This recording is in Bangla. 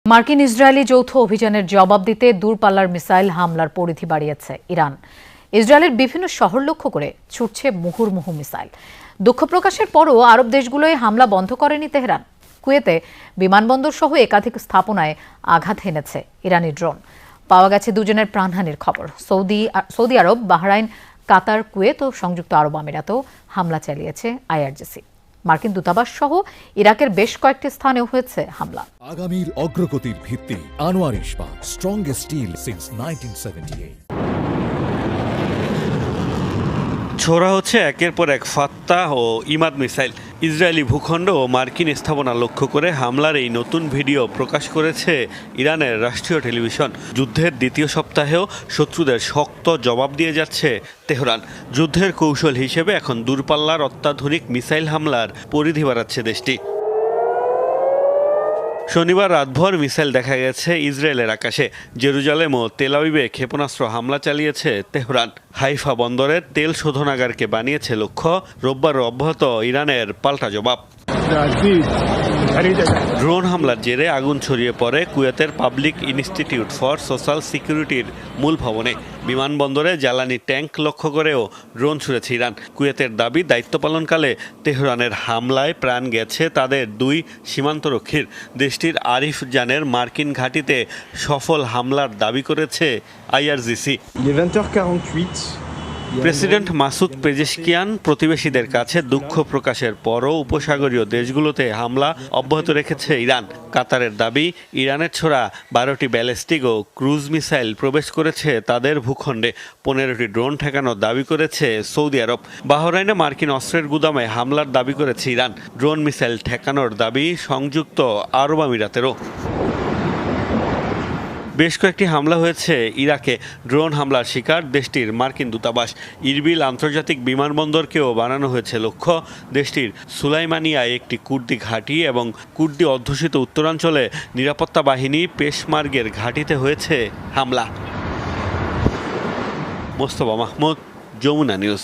মার্কিন ইসরায়েলি যৌথ অভিযানের জবাব দিতে দূরপাল্লার মিসাইল হামলার পরিধি বাড়িয়েছে ইরান। ইসরায়েলের বিভিন্ন শহর লক্ষ্য করে ছুটছে মুহুর্মুহু মিসাইল। দুঃখ প্রকাশের পরও আরব দেশগুলোয় হামলা বন্ধ করেনি তেহরান। কুয়েতে বিমানবন্দর সহ একাধিক স্থাপনায় আঘাত হেনেছে ইরানি ড্রোন। পাওয়া গেছে দুজনের প্রাণহানির খবর। সৌদি আরব, বাহরাইন, কাতার, কুয়েত ও সংযুক্ত আরব আমিরাতেও হামলা চালিয়েছে আইআরজিসি। মার্কিন দূতাবাস সহ ইরাকের বেশ কয়েকটি স্থানেও হয়েছে হামলা। আগামীর অগ্রগতির ভিত্তি আনোয়ার ইস্পাত, স্ট্রংগেস্ট স্টিল সিন্স 1978। ছোড়া হচ্ছে একের পর এক ফাত্তা ও ইমাদ মিসাইল। ইসরায়েলি ভূখণ্ড ও মার্কিন স্থাপনা লক্ষ্য করে হামলার এই নতুন ভিডিও প্রকাশ করেছে ইরানের রাষ্ট্রীয় টেলিভিশন। যুদ্ধের দ্বিতীয় সপ্তাহেও শত্রুদের শক্ত জবাব দিয়ে যাচ্ছে তেহরান। যুদ্ধের কৌশল হিসেবে এখন দূরপাল্লার অত্যাধুনিক মিসাইল হামলার পরিধি বাড়াচ্ছে দেশটি। শনিবার রাতভর মিসাইল দেখা গেছে ইসরায়েলের আকাশে। জেরুজালেম ও তেল আবিবে ক্ষেপণাস্ত্র হামলা চালিয়েছে তেহরান। হাইফা বন্দরের তেল শোধনাগারকে বানিয়েছে লক্ষ্য। রোববার অব্যাহত ইরানের পাল্টা জবাব। ড্রোন হামলার জেরে আগুন ছড়িয়ে পড়ে কুয়েতের পাবলিক ইনস্টিটিউট ফর সোশ্যাল সিকিউরিটির মূল ভবনে। বিমানবন্দরে জ্বালানি ট্যাঙ্ক লক্ষ্য করেও ড্রোন ছুড়েছে ইরান। কুয়েতের দাবি, দায়িত্ব পালনকালে তেহরানের হামলায় প্রাণ গেছে তাদের দুই সীমান্তরক্ষীর। দেশটির আরিফ জানের মার্কিন ঘাঁটিতে সফল হামলার দাবি করেছে আইআরজিসি। প্রেসিডেন্ট মাসুদ পেজেশকিয়ান প্রতিবেশীদের কাছে দুঃখ প্রকাশের পরও উপসাগরীয় দেশগুলোতে হামলা অব্যাহত রেখেছে ইরান। কাতারের দাবি, ইরানের ছোড়া 12টি ব্যালিস্টিক ও ক্রুজ মিসাইল প্রবেশ করেছে তাদের ভূখণ্ডে। 15টি ড্রোন ঠেকানোর দাবি করেছে সৌদি আরব। বাহরাইনে মার্কিন অস্ত্রের গুদামে হামলার দাবি করেছে ইরান। ড্রোন মিসাইল ঠেকানোর দাবি সংযুক্ত আরব আমিরাতেরও। বেশ কয়েকটি হামলা হয়েছে ইরাকে। ড্রোন হামলার শিকার দেশটির মার্কিন দূতাবাস। ইরবিল আন্তর্জাতিক বিমানবন্দরকেও বানানো হয়েছে লক্ষ্য। দেশটির সুলাইমানিয়ায় একটি কুর্দি ঘাঁটি এবং কুর্দি অধ্যুষিত উত্তরাঞ্চলে নিরাপত্তা বাহিনী পেশমার্গের ঘাঁটিতে হয়েছে হামলা। মোস্তফা মাহমুদ, যমুনা নিউজ।